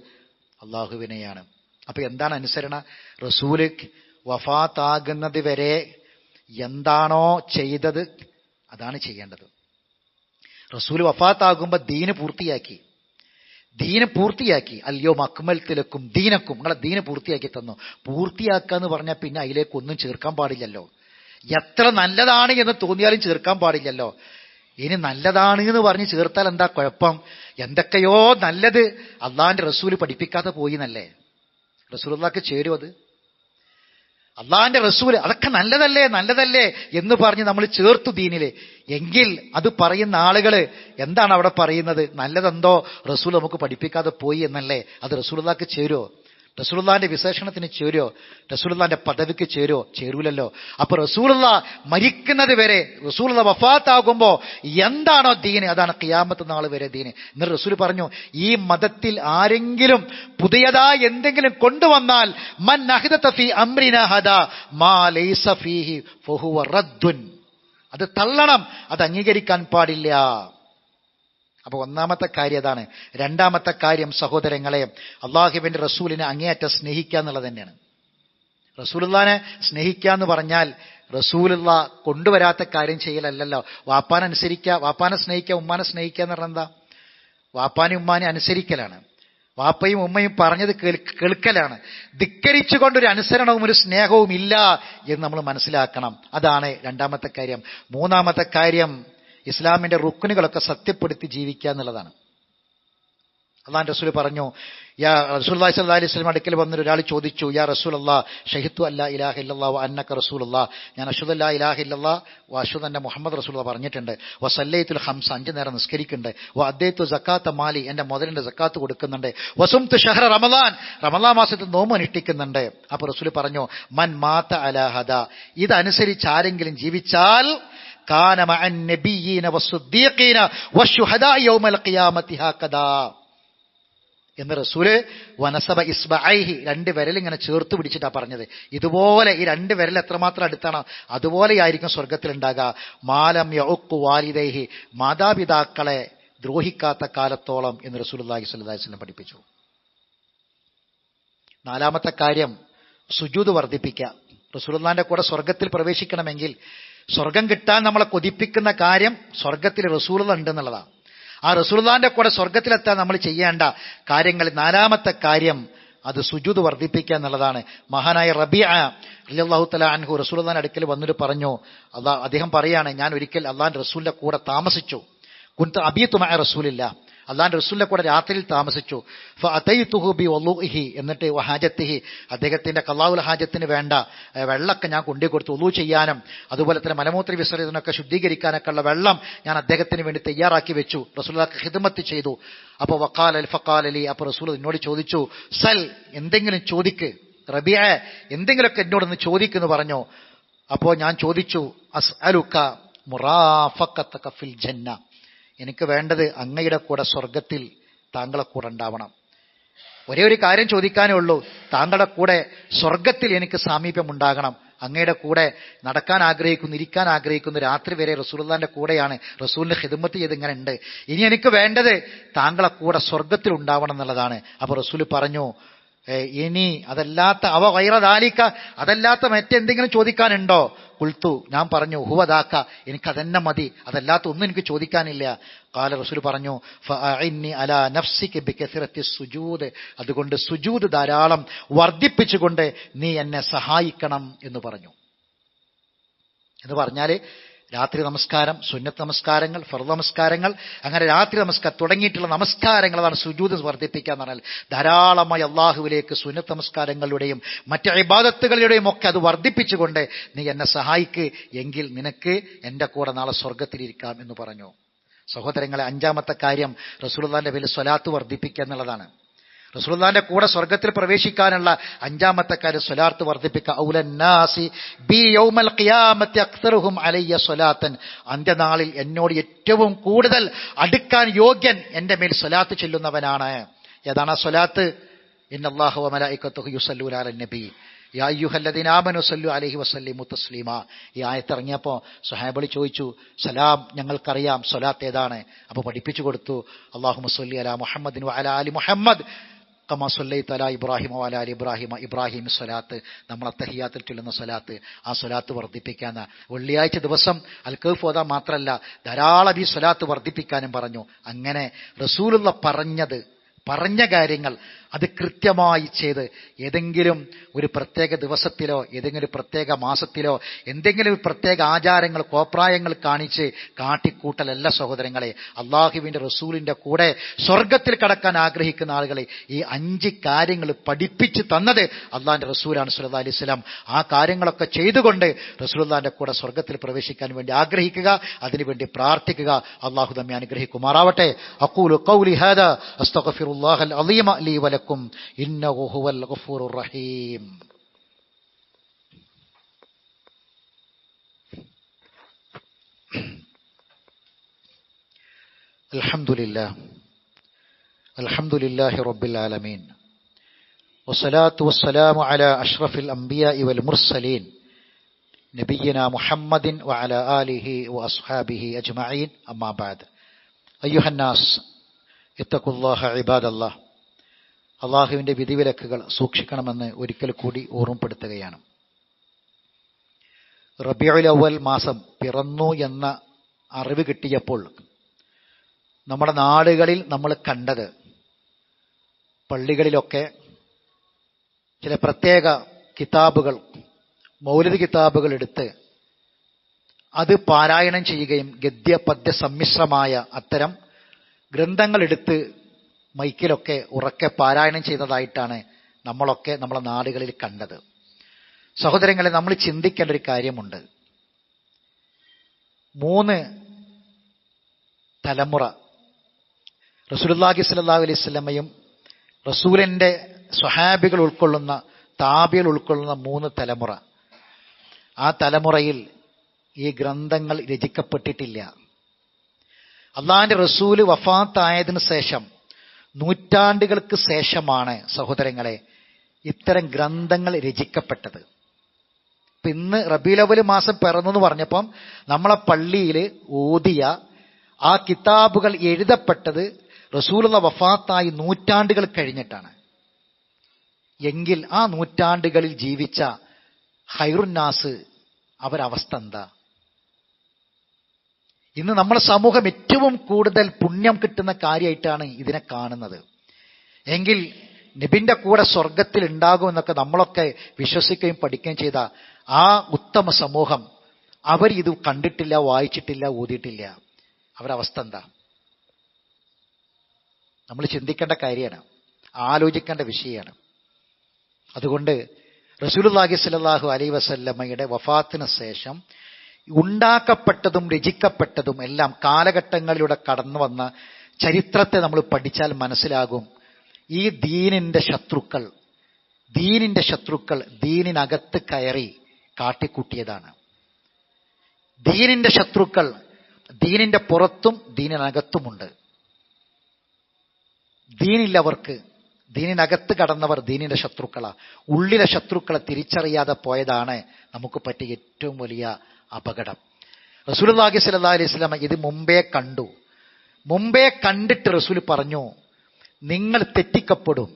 അല്ലാഹുവിനെയാണ്. അപ്പൊ എന്താണ് അനുസരണ? റസൂല് വഫാത്താകുന്നത് വരെ എന്താണോ ചെയ്തത് അതാണ് ചെയ്യേണ്ടത്. റസൂല് വഫാത്താകുമ്പോ ദീന് പൂർത്തിയാക്കി. അൽയൗമ അക്മൽതു ലക്കും ദീനക്കും, നിങ്ങളെ ദീന് പൂർത്തിയാക്കി തന്നു. പൂർത്തിയാക്കാന്ന് പറഞ്ഞാൽ പിന്നെ അതിലേക്ക് ഒന്നും ചേർക്കാൻ പാടില്ലല്ലോ. എത്ര നല്ലതാണ് എന്ന് തോന്നിയാലും ചേർക്കാൻ പാടില്ലല്ലോ. ഇനി നല്ലതാണ് എന്ന് പറഞ്ഞ് ചേർത്താൽ എന്താ കുഴപ്പം? എന്തൊക്കെയോ നല്ലത് അള്ളാഹിന്റെ റസൂല് പഠിപ്പിക്കാതെ പോയി എന്നല്ലേ? റസൂലുള്ളാഹിക്ക് ചേരും അത്? അള്ളാഹിന്റെ റസൂല് അതൊക്കെ നല്ലതല്ലേ എന്ന് പറഞ്ഞ് നമ്മൾ ചേർത്തു ദീനില്, എങ്കിൽ അത് പറയുന്ന ആളുകള് എന്താണ് അവിടെ പറയുന്നത്? നല്ലതെന്തോ റസൂൽ നമുക്ക് പഠിപ്പിക്കാതെ പോയി എന്നല്ലേ? അത് റസൂലുള്ളാഹിക്ക് ചേരുവോ? റസൂലുള്ളാഹിന്റെ വിശേഷണത്തിന് ചേരുവോ? റസൂലുള്ളാഹിന്റെ പദവിക്ക് ചേരുവോ? ചേരൂലല്ലോ. അപ്പൊ റസൂലുള്ള മരിക്കുന്നത് വരെ, റസൂലുള്ള വഫാത്താകുമ്പോ എന്താണോ ദീന് അതാണ് ഖിയാമത്ത് നാൾ വരെ ദീന്. എന്നിട്ട് റസൂൽ പറഞ്ഞു, ഈ മതത്തിൽ ആരെങ്കിലും പുതിയതായി എന്തെങ്കിലും കൊണ്ടുവന്നാൽ മൻ അഹ്ദത ഫീ അംരിനാ ഹദാ മാ ലൈസ ഫീഹി ഫഹുവ റദ്ദുൻ, അത് തള്ളണം, അത് അംഗീകരിക്കാൻ പാടില്ല. അപ്പൊ ഒന്നാമത്തെ കാര്യം അതാണ്. രണ്ടാമത്തെ കാര്യം സഹോദരങ്ങളെ, അള്ളാഹുവിന്റെ റസൂലിനെ അങ്ങേയറ്റം സ്നേഹിക്കുക എന്നുള്ളത് തന്നെയാണ്. റസൂലുള്ളാഹിനെ സ്നേഹിക്കുക എന്ന് പറഞ്ഞാൽ റസൂലുള്ള കൊണ്ടുവരാത്ത കാര്യം ചെയ്യലല്ലോ. വാപ്പാനെ അനുസരിക്കുക, വാപ്പാനെ സ്നേഹിക്കുക, ഉമ്മാനെ സ്നേഹിക്കുക എന്ന് പറഞ്ഞാൽ എന്താ? വാപ്പാനെയും ഉമ്മാനെ അനുസരിക്കലാണ്. വാപ്പയും ഉമ്മയും പറഞ്ഞത് കേൾക്കലാണ്. ധിക്കരിച്ചുകൊണ്ടൊരു അനുസരണവും ഒരു സ്നേഹവും ഇല്ല എന്ന് നമ്മൾ മനസ്സിലാക്കണം. അതാണ് രണ്ടാമത്തെ കാര്യം. മൂന്നാമത്തെ കാര്യം, ഇസ്ലാമിന്റെ റുക്നുകളൊക്കെ സത്യപ്പെടുത്തി ജീവിക്കുക എന്നുള്ളതാണ്. അല്ലാഹുവിന്റെ റസൂൽ പറഞ്ഞു, യാ റസൂലുള്ളാഹി സ്വല്ലല്ലാഹു അലൈഹി വസല്ലം അടുക്കൽ വന്നൊരു ഒരാൾ ചോദിച്ചു, യാ റസൂലല്ലാഹ് ഷഹിദു അല്ലാ ഇലാഹ ഇല്ലല്ലാഹ് വ അന്നക റസൂലുള്ളാഹ്, ഞാൻ അഷ്ഹദു അല്ലാ ഇലാഹ ഇല്ലല്ലാഹ് വ അഷ്ഹദു അന്ന മുഹമ്മദ് റസൂലുള്ളാഹ് പറഞ്ഞിട്ടുണ്ട്. വ സല്ലൈതുൽ ഖംസ, 5 നേരം നിസ്കരിക്കുന്നുണ്ട്. വ അദ്ദൈതു സക്കാത്ത മാലി, എന്റെ മുതലിന്റെ സക്കാത്ത് കൊടുക്കുന്നുണ്ട്. വസുംതു ഷഹ്റ റമളാൻ, റമളാൻ മാസത്തിൽ നോമ്പ് അനുഷ്ഠിക്കുന്നുണ്ട്. അപ്പൊ റസൂൽ പറഞ്ഞു, മൻ മാത അലാ ഹദാ, ഇതനുസരിച്ച് ആരെങ്കിലും ജീവിച്ചാൽ കാന മഅൻ നബിയ്യീന വസ്സുദ്ദീഖീന വശുഹദാഇ യൗമൽ ഖിയാമത്തി ഹകദാ എന്ന് റസൂല് വനസബ ഇസ്ബഅൈഹി, 2 വിരൽ ഇങ്ങനെ ചേർത്ത് പിടിച്ചിട്ടാ പറഞ്ഞത്. ഇതുപോലെ ഈ 2 വിരൽ എത്രമാത്രം അടുത്താണോ അതുപോലെയായിരിക്കും സ്വർഗത്തിൽ ഉണ്ടാകുക. മാലം യഉഖു വാലിദൈഹി, മാതാപിതാക്കളെ ദ്രോഹിക്കാത്ത കാലത്തോളം എന്ന് റസൂലുള്ളാഹി സ്വല്ലല്ലാഹു അലൈഹി വസല്ലം പഠിപ്പിച്ചു. നാലാമത്തെ കാര്യം, സുജൂദ് വർദ്ധിപ്പിക്കുക. റസൂലുള്ളാഹിന്റെ കൂടെ സ്വർഗത്തിൽ പ്രവേശിക്കണമെങ്കിൽ, സ്വർഗം കിട്ടാൻ നമ്മളെ കൊതിപ്പിക്കുന്ന കാര്യം സ്വർഗത്തിൽ റസൂലുള്ള ഉണ്ടെന്നുള്ളതാണ്. ആ റസൂലുള്ളാഹിന്റെ കൂടെ സ്വർഗത്തിലെത്താൻ നമ്മൾ ചെയ്യേണ്ട കാര്യങ്ങൾ, നാലാമത്തെ കാര്യം അത് സുജൂദ് വർദ്ധിപ്പിക്കുക എന്നുള്ളതാണ്. മഹാനായ റബീഅ റളിയല്ലാഹു തആല അൻഹു റസൂലുള്ളാഹിന്റെ അടുക്കൽ വന്നിട്ട് പറഞ്ഞു, അദ്ദേഹം പറയാണ്, ഞാൻ ഒരിക്കൽ അള്ളാഹിന്റെ റസൂലിന്റെ കൂടെ താമസിച്ചു. കുൻതു അബീതു മഅ റസൂലില്ലാഹ്, അള്ളാഹിന്റെ റസൂലിന്റെ കൂടെ രാത്രിയിൽ താമസിച്ചു. ഫഅതൈതുഹു ബിവുളൂഇഹി, എന്നിട്ട് വഹാജത്തിഹി, അദ്ദേഹത്തിന്റെ ഖളാഉൽ ഹാജത്തിന് വേണ്ട വെള്ളമൊക്കെ ഞാൻ കൊണ്ടു കൊടുത്തു. വുളൂ ചെയ്യാനും അതുപോലെ തന്നെ മലമൂത്ര വിസർജനമൊക്കെ ശുദ്ധീകരിക്കാനൊക്കെ ഉള്ള വെള്ളം ഞാൻ അദ്ദേഹത്തിന് വേണ്ടി തയ്യാറാക്കി വെച്ചു. റസൂലുള്ളാഹിക്ക് ഖിദ്മത്ത് ചെയ്തു. അപ്പൊ ഫഖാല ലി, അപ്പൊ റസൂൽ എന്നോട് ചോദിച്ചു, സൽ, എന്തെങ്കിലും ചോദിക്ക് റബീഅ, എന്തെങ്കിലുമൊക്കെ എന്നോടൊന്ന് ചോദിക്കുന്നു പറഞ്ഞു. അപ്പോ ഞാൻ ചോദിച്ചു, അസ്അലുക മുറാഫഖതക ഫിൽ ജന്ന, എനിക്ക് വേണ്ടത് അങ്ങയുടെ കൂടെ സ്വർഗത്തിൽ താങ്കളെ കൂടെ ഉണ്ടാവണം. ഒരേ ഒരു കാര്യം ചോദിക്കാനേ ഉള്ളൂ, താങ്കളുടെ കൂടെ സ്വർഗത്തിൽ എനിക്ക് സാമീപ്യം ഉണ്ടാകണം. അങ്ങയുടെ കൂടെ നടക്കാൻ ആഗ്രഹിക്കുന്നു, ഇരിക്കാൻ ആഗ്രഹിക്കുന്നു, രാത്രി വരെ റസൂലുള്ളാഹിന്റെ കൂടെയാണ്, റസൂലിന്റെ ഖിദ്മത്ത് ചെയ്ത് ഇങ്ങനെ ഉണ്ട്. ഇനി എനിക്ക് വേണ്ടത് താങ്കളെ കൂടെ സ്വർഗത്തിൽ ഉണ്ടാവണം എന്നുള്ളതാണ്. അപ്പൊ റസൂൽ പറഞ്ഞു, ഇനി അതല്ലാത്ത അതല്ലാത്ത മറ്റെന്തെങ്കിലും ചോദിക്കാനുണ്ടോ? കുൽത്തു, ഞാൻ പറഞ്ഞു, ഹുവദാക്ക, എനിക്കതന്നെ മതി, അതല്ലാത്ത ഒന്നും എനിക്ക് ചോദിക്കാനില്ല. ഖാല, റസൂൽ പറഞ്ഞു, ഫഅഇന്നി അലാ നഫ്സിക ബികസറത്തി സുജൂദ്, അതുകൊണ്ട് സുജൂദ് ധാരാളം വർദ്ധിപ്പിച്ചുകൊണ്ട് നീ എന്നെ സഹായിക്കണം എന്ന് പറഞ്ഞു. എന്ന് പറഞ്ഞാൽ രാത്രി നമസ്കാരം, സുന്നത്ത് നമസ്കാരങ്ങൾ, ഫർദ് നമസ്കാരങ്ങൾ, അങ്ങനെ രാത്രി നമസ്കാരം തുടങ്ങിയിട്ടുള്ള നമസ്കാരങ്ങൾ, അതാണ് സുജൂദ് വർദ്ധിപ്പിക്കുക എന്ന് പറഞ്ഞാൽ. ധാരാളമായി അള്ളാഹുവിലേക്ക് സുന്നത്ത് നമസ്കാരങ്ങളുടെയും മറ്റ് ഇബാദത്തുകളുടെയും ഒക്കെ അത് വർദ്ധിപ്പിച്ചുകൊണ്ട് നീ എന്നെ സഹായിക്ക്, എങ്കിൽ നിനക്ക് എൻ്റെ കൂടെ നാളെ സ്വർഗത്തിലിരിക്കാം എന്ന് പറഞ്ഞു. സഹോദരങ്ങളെ, അഞ്ചാമത്തെ കാര്യം റസൂലുള്ളാഹിന്റെ പേരിൽ സ്വലാത്ത് വർദ്ധിപ്പിക്കുക എന്നുള്ളതാണ്. റസൂലുള്ളാഹിന്റെ കൂടെ സ്വർഗത്തിൽ പ്രവേശിക്കാനുള്ള അഞ്ചാമത്തെ കാര്യം സ്വലാത്ത് വർദ്ധിപ്പിക്കുക. ഔലന്നാസി ബി യൗമൽ ഖിയാമത്തി അക്സറുഹും അലയ്യ സ്വലാത്തൻ, അന്ത്യനാളിൽ എന്നോട് ഏറ്റവും കൂടുതൽ അടുക്കാൻ യോഗ്യൻ എൻ്റെ മേൽ സ്വലാത്ത് ചൊല്ലുന്നവനാണ്. ഏതാണ് ആ സ്വലാത്ത്? ഇന്നല്ലാഹ വ മലായികത്തുഹു യുസല്ലൂന അലൻ നബി യാ അയ്യുഹല്ലദീന ആമനു സല്ലു അലൈഹി വസല്ലിമു തസ്ലീമാ. ഈ ആയത്ത് ഇറങ്ങിയപ്പോൾ സ്വഹാബികൾ ചോദിച്ചു, സലാം ഞങ്ങൾക്കറിയാം, സ്വലാത്ത് ഏതാണ്? അപ്പോൾ പഠിപ്പിച്ചു കൊടുത്തു, അല്ലാഹുമ്മ സ്വല്ലി അലാ മുഹമ്മദിൻ വ അലാ ആലി മുഹമ്മദ് കമാ സ്വല്ലൈത അലാ ഇബ്രാഹിം വ അലാ ആലി ഇബ്രാഹിം. ഇബ്രാഹിം സ്വലാത്ത്, നമ്മൾ തഹിയ്യാത്തിൽ ചൊല്ലുന്ന സ്വലാത്ത്, ആ സ്വലാത്ത് വർദ്ധിപ്പിക്കാന്ന്. വെള്ളിയാഴ്ച ദിവസം അൽ കഹ്ഫ് ഓതാൻ മാത്രമല്ല, ധാരാളം ഈ സ്വലാത്ത് വർദ്ധിപ്പിക്കാനും പറഞ്ഞു. അങ്ങനെ റസൂലുള്ള പറഞ്ഞ കാര്യങ്ങൾ അത് കൃത്യമായി ചെയ്ത് ഏതെങ്കിലും ഒരു പ്രത്യേക ദിവസത്തിലോ ഏതെങ്കിലും ഒരു പ്രത്യേക മാസത്തിലോ എന്തെങ്കിലും ഒരു പ്രത്യേക ആചാരങ്ങൾ, കോപ്രായങ്ങൾ കാണിച്ച് കാട്ടിക്കൂട്ടലല്ല സഹോദരങ്ങളെ. അള്ളാഹുവിൻ്റെ റസൂലിൻ്റെ കൂടെ സ്വർഗത്തിൽ കടക്കാൻ ആഗ്രഹിക്കുന്ന ആളുകളെ ഈ 5 കാര്യങ്ങൾ പഠിപ്പിച്ച് തന്നത് അള്ളാഹിൻ്റെ റസൂലാണ് സ്വല്ലല്ലാഹു അലൈഹി വസല്ലം. ആ കാര്യങ്ങളൊക്കെ ചെയ്തുകൊണ്ട് റസൂലുള്ളാഹിന്റെ കൂടെ സ്വർഗത്തിൽ പ്രവേശിക്കാൻ വേണ്ടി ആഗ്രഹിക്കുക, അതിനുവേണ്ടി പ്രാർത്ഥിക്കുക. അള്ളാഹു നമ്മെ അനുഗ്രഹിക്കുമാറാവട്ടെ. അഖൂലു ഖൗലി ഹാദാ അസ്തഗ്ഫിറുല്ലാഹൽ അളീമ ലീ വലക്കും ഇന്നഹു ഹുവൽ ഗഫൂറുർ റഹീം. അൽഹംദുലില്ലാഹി റബ്ബിൽ ആലമീൻ വസ്സലാത്തു വസ്സലാമു അലാ അഷ്റഫിൽ അംബിയാഇ വൽ മുർസലീൻ നബിയ്യിനാ മുഹമ്മദിൻ വഅലാ ആലിഹി വഅസ്ഹാബിഹി അജ്മഈൻ. അമ്മാ ബഅദ്. അയ്യുഹന്നാസ് ഇത്തഖുല്ലാഹ ഇബാദല്ലാഹ്. അള്ളാഹുവിൻ്റെ വിധിവിലക്കുകൾ സൂക്ഷിക്കണമെന്ന് ഒരിക്കൽ കൂടി ഓർമ്മപ്പെടുത്തുകയാണ്. റബീഉൽ അവ്വൽ മാസം പിറന്നു എന്ന അറിവ് കിട്ടിയപ്പോൾ നമ്മുടെ നാടുകളിൽ നമ്മൾ കണ്ടത്, പള്ളികളിലൊക്കെ ചില പ്രത്യേക കിതാബുകൾ, മൗലിദ് കിതാബുകൾ എടുത്ത് അത് പാരായണം ചെയ്യുകയും ഗദ്യ പദ്യ സമ്മിശ്രമായ അത്തരം ഗ്രന്ഥങ്ങൾ എടുത്ത് മൈക്കിലൊക്കെ ഉറക്കെ പാരായണം ചെയ്തതായിട്ടാണ് നമ്മളൊക്കെ നമ്മളെ നാടുകളിൽ കണ്ടത്. സഹോദരങ്ങളെ, നമ്മൾ ചിന്തിക്കേണ്ട ഒരു കാര്യമുണ്ട്. 3 തലമുറ റസൂലുള്ളാഹി സ്വല്ലല്ലാഹു അലൈഹി വസല്ലമയും റസൂലിൻ്റെ സ്വഹാബികൾ ഉൾക്കൊള്ളുന്ന, താബികൾ ഉൾക്കൊള്ളുന്ന 3 തലമുറ. ആ തലമുറയിൽ ഈ ഗ്രന്ഥങ്ങൾ രചിക്കപ്പെട്ടിട്ടില്ല. അള്ളാഹിൻ്റെ റസൂല് വഫാത്തായതിനു ശേഷം, നൂറ്റാണ്ടുകൾക്ക് ശേഷമാണ് സഹോദരങ്ങളെ ഇത്തരം ഗ്രന്ഥങ്ങൾ രചിക്കപ്പെട്ടത്. ഇന്ന് റബീഉൽ അവ്വൽ മാസം പിറന്നു എന്ന് പറഞ്ഞപ്പം നമ്മളെ പള്ളിയിൽ ഓതിയ ആ കിതാബുകൾ എഴുതപ്പെട്ടത് റസൂലുള്ള വഫാത്തായി നൂറ്റാണ്ടുകൾ കഴിഞ്ഞിട്ടാണ്. എങ്കിൽ ആ നൂറ്റാണ്ടുകളിൽ ജീവിച്ച ഖൈറുന്നാസ് അവരവസ്ഥ എന്താ? ഇന്ന് നമ്മുടെ സമൂഹം ഏറ്റവും കൂടുതൽ പുണ്യം കിട്ടുന്ന കാര്യമായിട്ടാണ് ഇതിനെ കാണുന്നത്. എങ്കിൽ നബിന്റെ കൂടെ സ്വർഗത്തിൽ ഉണ്ടാകുമെന്നൊക്കെ നമ്മളൊക്കെ വിശ്വസിക്കുകയും പഠിക്കുകയും ചെയ്ത ആ ഉത്തമ സമൂഹം, അവർ ഇത് കണ്ടിട്ടില്ല, വായിച്ചിട്ടില്ല, ഓതിയിട്ടില്ല. അവരവസ്ഥ എന്താ? നമ്മൾ ചിന്തിക്കേണ്ട കാര്യമാണ്, ആലോചിക്കേണ്ട വിഷയമാണ്. അതുകൊണ്ട് റസൂലുള്ളാഹി സ്വല്ലല്ലാഹു അലൈഹി വസല്ലമയുടെ വഫാത്തിന് ശേഷം ഉണ്ടാക്കപ്പെട്ടതും രചിക്കപ്പെട്ടതും എല്ലാം കാലഘട്ടങ്ങളിലൂടെ കടന്നു വന്ന ചരിത്രത്തെ നമ്മൾ പഠിച്ചാൽ മനസ്സിലാകും. ഈ ദീനിന്റെ ശത്രുക്കൾ ദീനിനകത്ത് കയറി കാട്ടിക്കൂട്ടിയതാണ്. ദീനിന്റെ ശത്രുക്കൾ ദീനിന്റെ പുറത്തും ദീനിനകത്തുമുണ്ട്. ദീനില്ലവർക്ക്, ദീനിനകത്ത് കടന്നവർ ദീനിന്റെ ശത്രുക്കളാ. ഉള്ളിലെ ശത്രുക്കളെ തിരിച്ചറിയാതെ പോയതാണ് നമുക്ക് പറ്റിയ ഏറ്റവും വലിയ അപകടം. റസൂലുള്ളാഹി സ്വല്ലല്ലാഹു അലൈഹി വസല്ലം ഇത് മുമ്പേ കണ്ടിട്ട് റസൂൽ പറഞ്ഞു, നിങ്ങൾ തെറ്റിക്കപ്പെടും,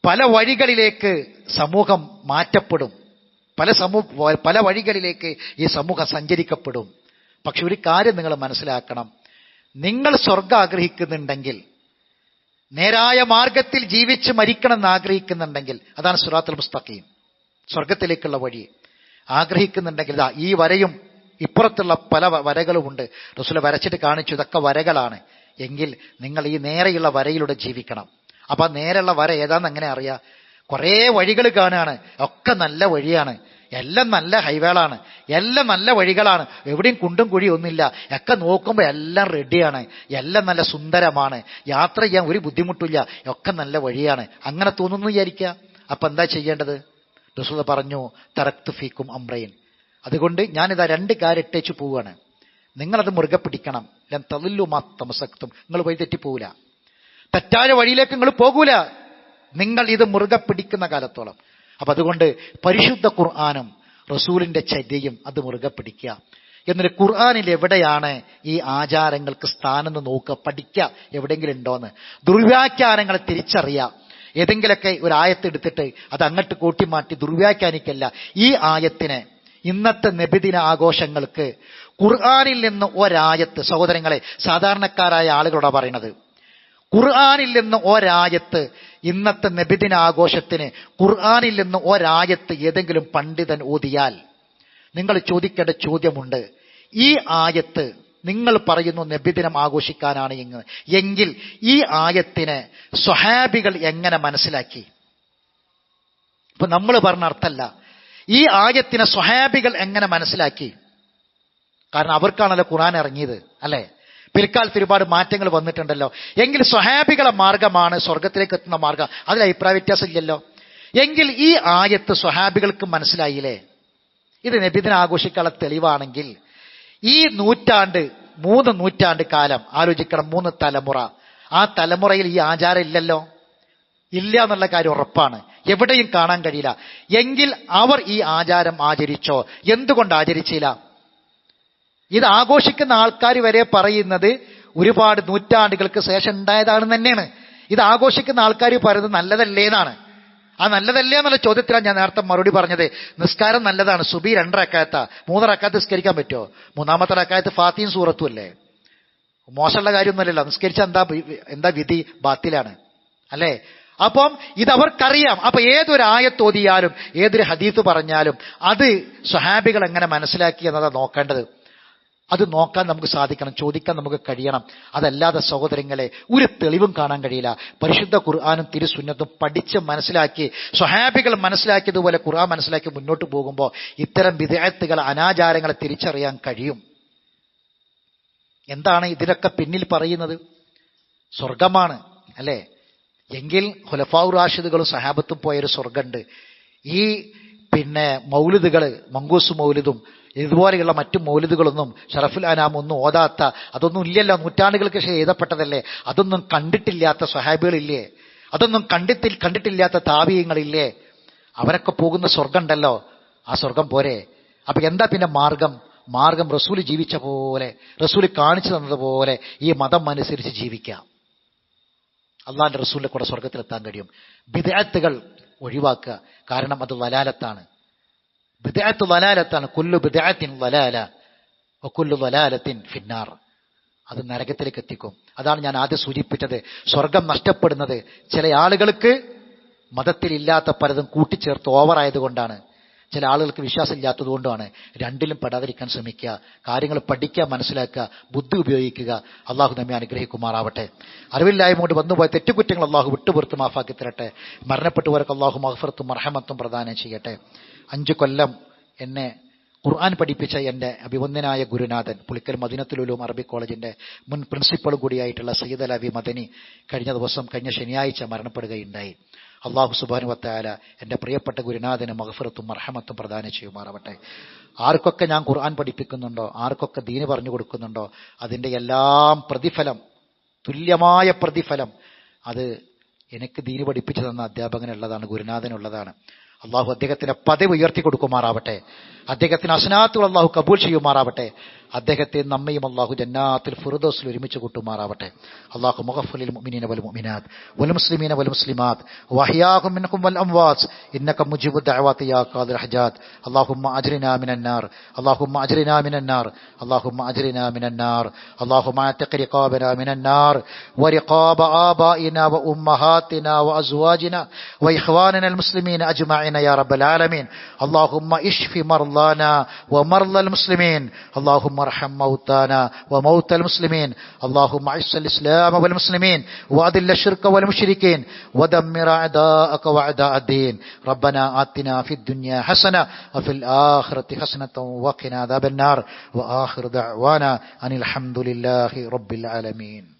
പല വഴികളിലേക്ക് സമൂഹം മാറ്റപ്പെടും, പല വഴികളിലേക്ക് ഈ സമൂഹം സഞ്ചരിക്കപ്പെടും. പക്ഷെ ഒരു കാര്യം നിങ്ങൾ മനസ്സിലാക്കണം, നിങ്ങൾ സ്വർഗം ആഗ്രഹിക്കുന്നുണ്ടെങ്കിൽ, നേരായ മാർഗത്തിൽ ജീവിച്ച് മരിക്കണമെന്ന് ആഗ്രഹിക്കുന്നുണ്ടെങ്കിൽ, അതാണ് സിറാത്തുൽ മുസ്തഖീം, സ്വർഗത്തിലേക്കുള്ള വഴി ആഗ്രഹിക്കുന്നുണ്ടെങ്കിൽ ഈ വരയും ഇപ്പുറത്തുള്ള പല വരകളുമുണ്ട്. റസൂൽ വരച്ചിട്ട് കാണിച്ചു, ഇതൊക്കെ വരകളാണ്. എങ്കിൽ നിങ്ങൾ ഈ നേരെയുള്ള വരയിലൂടെ ജീവിക്കണം. അപ്പൊ ആ നേരെയുള്ള വര ഏതാന്ന് എങ്ങനെ അറിയാം? കുറേ വഴികൾ കാണുകയാണ്, ഒക്കെ നല്ല വഴിയാണ്, എല്ലാം നല്ല ഹൈവേളാണ്, എല്ലാം നല്ല വഴികളാണ്, എവിടെയും കുണ്ടും കുഴിയും ഒന്നുമില്ല, ഒക്കെ നോക്കുമ്പോൾ എല്ലാം റെഡിയാണ്, എല്ലാം നല്ല സുന്ദരമാണ്, യാത്ര ചെയ്യാൻ ഒരു ബുദ്ധിമുട്ടില്ല, ഒക്കെ നല്ല വഴിയാണ്. അങ്ങനെ തോന്നുന്നു വിചാരിക്കുക. അപ്പൊ എന്താ ചെയ്യേണ്ടത്? റസൂൽ പറഞ്ഞു, തറക്തു ഫീക്കും അംറൈൻ, അതുകൊണ്ട് ഞാനിതാ 2 കാര്യം ഇട്ടേച്ചു പോവുകയാണ്, നിങ്ങളത് മുറുകെ പിടിക്കണം. ലൻ തളില്ലു മാ തമസക്തും, നിങ്ങൾ വഴി തെറ്റിപ്പോവില്ല, തെറ്റായ വഴിയിലേക്ക് നിങ്ങൾ പോകൂല, നിങ്ങൾ ഇത് മുറുകെ പിടിക്കുന്ന കാലത്തോളം. അപ്പൊ അതുകൊണ്ട് പരിശുദ്ധ ഖുർആനും റസൂലിന്റെ ചര്യയും അത് മുറുകെ പിടിക്കുക. എന്നിട്ട് ഖുർആനിൽ എവിടെയാണ് ഈ ആചാരങ്ങൾക്ക് സ്ഥാനം എന്ന് നോക്കുക, പഠിക്കുക, എവിടെയെങ്കിലും ഉണ്ടോന്ന്. ദുർവ്യാഖ്യാനങ്ങളെ തിരിച്ചറിയാം. ഏതെങ്കിലൊക്കെ ഒരു ആയത്ത് എടുത്തിട്ട് അത് അങ്ങോട്ട് കൂട്ടിമാറ്റി ദുർവ്യാഖ്യാനിക്കല്ല. ഈ ആയത്തിനെ ഇന്നത്തെ നബിദിന ആഘോഷങ്ങൾക്ക് ഖുർആനിൽ നിന്ന് ഒരായത്ത്, സഹോദരങ്ങളെ, സാധാരണക്കാരായ ആളുകളോടാ പറയണത്, ഖുർആനിൽ നിന്ന് ഒരായത്ത് ഇന്നത്തെ നബിദിന ആഘോഷത്തിന് ഖുർആനിൽ നിന്ന് ഒരായത്ത് ഏതെങ്കിലും പണ്ഡിതൻ ഓതിയാൽ നിങ്ങൾ ചോദിക്കേണ്ട ചോദ്യമുണ്ട്, ഈ ആയത്ത് നിങ്ങൾ പറയുന്നു നബിദിനം ആഘോഷിക്കാനാണ് എങ്കിൽ ഈ ആയത്തിനെ സ്വഹാബികൾ എങ്ങനെ മനസ്സിലാക്കി? ഇപ്പൊ നമ്മൾ പറഞ്ഞ അർത്ഥമല്ല, ഈ ആയത്തിനെ സ്വഹാബികൾ എങ്ങനെ മനസ്സിലാക്കി? കാരണം അവർക്കാണല്ലോ ഖുർആൻ ഇറങ്ങിയത്, അല്ലെ? പിൽക്കാലത്ത് ഒരുപാട് മാറ്റങ്ങൾ വന്നിട്ടുണ്ടല്ലോ. എങ്കിൽ സ്വഹാബികളെ മാർഗമാണ് സ്വർഗത്തിലേക്ക് എത്തുന്ന മാർഗം, അതിൽ അഭിപ്രായ വ്യത്യാസം ഇല്ലല്ലോ. എങ്കിൽ ഈ ആയത്ത് സ്വഹാബികൾക്ക് മനസ്സിലായില്ലേ? ഇത് നബിദിനം ആഘോഷിക്കാനുള്ള തെളിവാണെങ്കിൽ ഈ 3 നൂറ്റാണ്ട് കാലം ആലോചിക്കണം, 3 തലമുറ, ആ തലമുറയിൽ ഈ ആചാരം ഇല്ലല്ലോ, ഇല്ല എന്നുള്ള കാര്യം ഉറപ്പാണ്, എവിടെയും കാണാൻ കഴിയില്ല. എങ്കിൽ അവർ ഈ ആചാരം ആചരിച്ചോ? എന്തുകൊണ്ട് ആചരിച്ചില്ല? ഇത് ആഘോഷിക്കുന്ന ആൾക്കാർ വരെ പറയുന്നത് ഒരുപാട് നൂറ്റാണ്ടുകൾക്ക് ശേഷം ഉണ്ടായതാണെന്ന് തന്നെയാണ്. ഇത് ആഘോഷിക്കുന്ന ആൾക്കാർ പറയുന്നത് നല്ലതല്ലേ എന്നാണ്. ആ നല്ലതല്ലേ എന്നുള്ള ചോദ്യത്തിലാണ് ഞാൻ നേരത്തെ മറുപടി പറഞ്ഞത്. നിസ്കാരം നല്ലതാണ്, സുബി 2 റക്അത്താ, 3 റക്അത്ത് നിസ്കരിക്കാൻ പറ്റുമോ? 3ാമത്തെ റക്അത്ത് ഫാത്തിഹയും സൂറത്തും അല്ലേ, മോശമുള്ള കാര്യമൊന്നുമല്ലല്ലോ. നിസ്കരിച്ചാൽ എന്താ വിധി? ബാത്തിലാണ്, അല്ലേ? അപ്പം ഇതവർക്കറിയാം. അപ്പൊ ഏതൊരു ആയത്ത് ഓതിയാലും ഏതൊരു ഹദീത്ത് പറഞ്ഞാലും അത് സ്വഹാബികൾ എങ്ങനെ മനസ്സിലാക്കി എന്നതാ നോക്കേണ്ടത്. അത് നോക്കാൻ നമുക്ക് സാധിക്കണം, ചോദിക്കാൻ നമുക്ക് കഴിയണം. അതല്ലാതെ സഹോദരങ്ങളെ ഒരു തെളിവും കാണാൻ കഴിയില്ല. പരിശുദ്ധ ഖുർആനും തിരുസുന്നത്തും പഠിച്ച് മനസ്സിലാക്കി സ്വഹാബികൾ മനസ്സിലാക്കിയതുപോലെ ഖുർആൻ മനസ്സിലാക്കി മുന്നോട്ട് പോകുമ്പോൾ ഇത്തരം ബിദ്അത്തുകൾ, അനാചാരങ്ങളെ തിരിച്ചറിയാൻ കഴിയും. എന്താണ് ഇതിനൊക്കെ പിന്നിൽ പറയുന്നത്? സ്വർഗമാണ്, അല്ലേ? എങ്കിൽ ഖുലഫാഉർ റാഷിദുകളും സഹാബത്തും പോയൊരു സ്വർഗമുണ്ട്. ഈ മൗലിദുകൾ, മങ്കൂസ് മൗലിദും ഇതുപോലെയുള്ള മറ്റു മൗലിദുകളൊന്നും ഷറഫുൽ അനാമൊന്നും ഓതാത്ത, അതൊന്നും ഇല്ലല്ലോ, നൂറ്റാണ്ടുകൾക്ക് ശേഷം എഴുതപ്പെട്ടതല്ലേ. അതൊന്നും കണ്ടിട്ടില്ലാത്ത സ്വഹാബികളില്ലേ? അതൊന്നും കണ്ടിട്ടില്ലാത്ത താബിഈങ്ങളില്ലേ? അവരൊക്കെ പോകുന്ന സ്വർഗം ഉണ്ടല്ലോ, ആ സ്വർഗം പോരെ? അപ്പൊ എന്താ പിന്നെ മാർഗം റസൂൽ ജീവിച്ച പോലെ, റസൂൽ കാണിച്ചു തന്നതുപോലെ ഈ മതം അനുസരിച്ച് ജീവിക്കാം. അള്ളാന്റെ റസൂലിന്റെ കൂടെ സ്വർഗത്തിലെത്താൻ കഴിയും. ബിദ്അത്തുകൾ ഒഴിവാക്കുക, കാരണം അത് വലാലത്താണ്. ബിദ്അത്ത് വലാലത്താണ്. കുല്ലു ബിദ്അത്തിൻ വലാല വകുല്ലു വലാലത്തിൻ ഫിന്നാർ. അത് നരകത്തിലേക്ക് എത്തിക്കും. അതാണ് ഞാൻ ആദ്യം സൂചിപ്പിച്ചത്. സ്വർഗം നഷ്ടപ്പെടുന്നത് ചില ആളുകൾക്ക് മതത്തിലില്ലാത്ത പലതും കൂട്ടിച്ചേർത്ത് ഓവറായതുകൊണ്ടാണ്, ചില ആളുകൾക്ക് വിശ്വാസം ഇല്ലാത്തതുകൊണ്ടാണ്. രണ്ടിലും പെടാതിരിക്കാൻ ശ്രമിക്കുക, കാര്യങ്ങൾ പഠിക്കുക, മനസ്സിലാക്കുക, ബുദ്ധി ഉപയോഗിക്കുക. അള്ളാഹു നമ്മെ അനുഗ്രഹിക്കുമാറാവട്ടെ. അറിവില്ലായ്മ കൊണ്ട് വന്നുപോയ തെറ്റുകുറ്റങ്ങൾ അള്ളാഹു വിട്ടുപുറത്ത് മാഫാക്കി തരട്ടെ. മരണപ്പെട്ടവർക്ക് അള്ളാഹു മഗ്ഫിറത്തും മർഹമത്തും പ്രദാനം ചെയ്യട്ടെ. 5 കൊല്ലം എന്നെ ഖുർആൻ പഠിപ്പിച്ച എൻ്റെ അഭിവന്ദനായ ഗുരുനാഥൻ, പുളിക്കൽ മദീനത്തുൽ ഉലൂം അറബിക് കോളേജിന്റെ മുൻ പ്രിൻസിപ്പൾ കൂടിയായിട്ടുള്ള സയ്യിദ് അലവി മദനി കഴിഞ്ഞ ശനിയാഴ്ച മരണപ്പെടുകയുണ്ടായി. അള്ളാഹു സുബ്ഹാനഹു വ തആല എൻ്റെ പ്രിയപ്പെട്ട ഗുരുനാഥന് മഗ്ഫിറത്തും മർഹമത്തും പ്രദാനം ചെയ്യുമാറാവട്ടെ. ആർക്കൊക്കെ ഞാൻ ഖുർആൻ പഠിപ്പിക്കുന്നുണ്ടോ, ആർക്കൊക്കെ ദീന് പറഞ്ഞു കൊടുക്കുന്നുണ്ടോ, അതിൻ്റെ എല്ലാം പ്രതിഫലം, തുല്യമായ പ്രതിഫലം അത് എനിക്ക് ദീന് പഠിപ്പിച്ചു തന്ന അധ്യാപകനുള്ളതാണ്, ഗുരുനാഥനുള്ളതാണ്. അള്ളാഹു അദ്ദേഹത്തിന്റെ പദവി ഉയർത്തി കൊടുക്കുമാറാവട്ടെ. അദ്ദേഹത്തിന് ഹസനാത്തുകൾ അള്ളാഹു കബൂൽ ചെയ്യുമാറാവട്ടെ. അദ്ദേഹത്തെ നമ്മയും അള്ളാഹു ജന്നാത്തുൽ ഫിർദൗസിൽ ഒരുമിച്ച് കൂട്ടുമാറാവട്ടെ. അള്ളാഹു മഗ്ഫിർ മുഅ്മിനീന വൽ മുഅ്മിനാത്ത് വൽ മുസ്ലിമീന വൽ മുസ്ലിമാത്ത് വഅഹ്യാഹും മിൻകും വൽ അംവാത്ത് ഇന്നക മുജീബു ദഅവാതി യാ ഖാദിർ ഹജാത്ത്. അല്ലാഹുമ്മ അജ്രിനാ മിനൻ നാർ, അല്ലാഹുമ്മ അജ്രിനാ മിനൻ നാർ, അല്ലാഹുമ്മ അജ്രിനാ മിനൻ നാർ, അല്ലാഹുമ്മ അഅ്തിഖ് റിഖാബനാ മിനൻ നാർ വറിഖാബ ആബാഇനാ വഉമ്മഹാതിനാ വഅസ്വാജിനാ വഇഖ്വാനിനാ المسلمين أجمعين يا رب العالمين. اللهم اشف مرضانا ومرضى المسلمين، اللهم ارحم موتانا وموتى المسلمين، اللهم اعز الإسلام والمسلمين وأذل الشرك والمشركين ودمر أعداءك وأعداء الدين. ربنا آتنا في الدنيا حسنة وفي الآخرة حسنة وقنا عذاب النار. وآخر دعوانا أن الحمد لله رب العالمين.